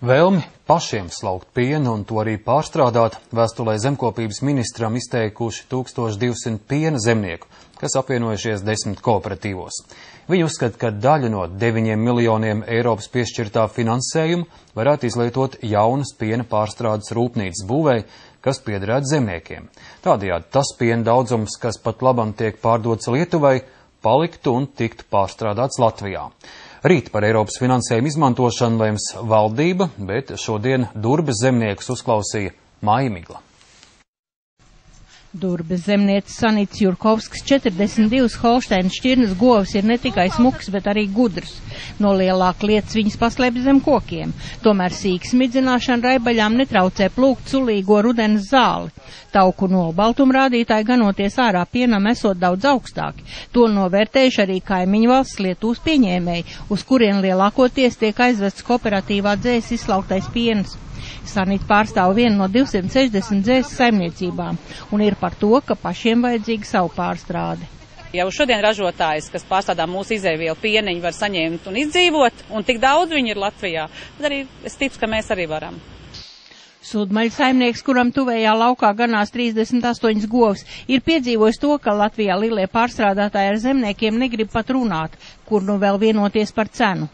Vēlmi pašiem slaukt pienu un to arī pārstrādāt vēstulē zemkopības ministram izteikuši 1200 piena zemnieku, kas apvienojušies 10 kooperatīvos. Viņi uzskata, ka daļu no 9 miljoniem Eiropas piešķirtā finansējuma varētu izlietot jaunas piena pārstrādes rūpnīcas būvei, kas piederētu zemniekiem. Tādējādi tas piena daudzums, kas pat labam tiek pārdots Lietuvai, paliktu un tiktu pārstrādāts Latvijā. Rīt par Eiropas finansējumu izmantošanu lems valdība, bet šodien Durbes zemniekus uzklausīja Maija Migla. Durbes zemnieces Sanits Jurkovskis 42 Holšteinas šķirnes govs ir ne tikai smuks, bet arī gudrs. No lielāk lietas viņas paslēpj zem kokiem. Tomēr sīka smidzināšana raibaļām netraucē plūkt sulīgo rudens zāli. Tauku nolbaltuma rādītāji ganoties ārā pienam esot daudz augstāki. To novērtējuši arī kaimiņu valsts Lietuvas pieņēmēji, uz kurien lielākoties tiek aizvests kooperatīvā dzēs izslauktais piens. Sanit pārstāv vienu no 260 dzēs saimniecībām un ir par to, ka pašiem vajadzīga savu pārstrādi. Jau šodien ražotājs, kas pārstrādā mūsu izēvielu pieniņu, var saņemt un izdzīvot, un tik daudz viņi ir Latvijā. Tad arī es ticu, ka mēs arī varam. Sudmaļu saimnieks, kuram tuvējā laukā ganās 38 govs, ir piedzīvojis to, ka Latvijā lielie pārstrādātāji ar zemniekiem negrib pat runāt, kur nu vēl vienoties par cenu.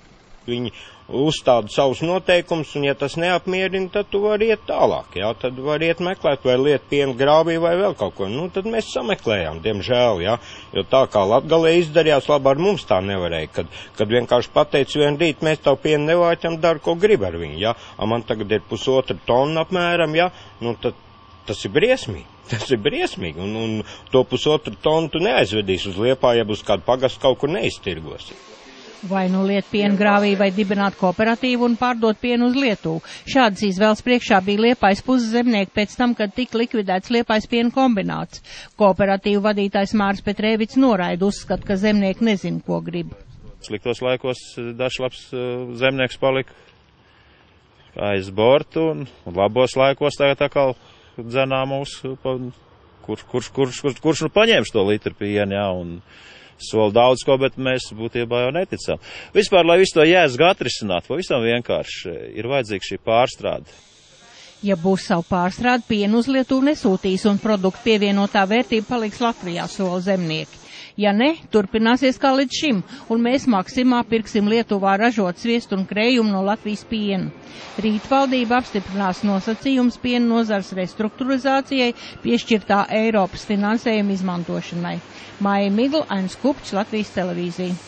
Viņi uzstāda savus noteikumus, un ja tas neapmierina, tad tu vari iet tālāk, jā, tad vari iet meklēt, vai liet pienu grāvī vai vēl kaut ko. Nu, tad mēs sameklējām, diemžēl, jā, jo tā kā Latgalē izdarījās, labi ar mums tā nevarēja, kad vienkārši pateica vienu rīt, mēs tavu pienu nevāķam, dar, ko grib ar viņu, jā, man tagad ir 1,5 tonna apmēram, jā, nu tad tas ir briesmīgi. Tas ir briesmīgi, un to 1,5 tonu tu neaizvedīsi uz Liepāju, ja uz kādu pagastu kaut kur neiztirgosi. Vai nu liet pienu grāvī vai dibināt kooperatīvu un pārdot pienu uz Lietuvu. Šādas izvēles priekšā bija Liepājas puses zemnieki pēc tam, kad tika likvidēts Liepājas piena kombināts. Kooperatīvu vadītājs Māris Petrēvics noraida uzskatu, ka zemnieki nezin, ko grib. Sliktos laikos dažs labs zemnieks palika aiz bortu, un labos laikos tagad atkal dzenā mūs, kurš nu paņēma šo litru pienu, jā, un sola daudz ko, bet mēs būtībā jau neticam. Vispār, lai visu to jēzgu atrisinātu, pavisam vienkārši ir vajadzīga šī pārstrāde. Ja būs savu pārstrādi, pienu uz Lietuvu nesūtīs un produktu pievienotā vērtība paliks Latvijā, sola zemnieki. Ja ne, turpināsies kā līdz šim, un mēs maksimā pirksim Lietuvā ražot sviestu un krējumu no Latvijas piena. Rīt valdība apstiprinās nosacījums piena nozars restruktūrizācijai piešķirtā Eiropas finansējuma izmantošanai. Maija Migla, Ainis Kupčs, Latvijas televīzija.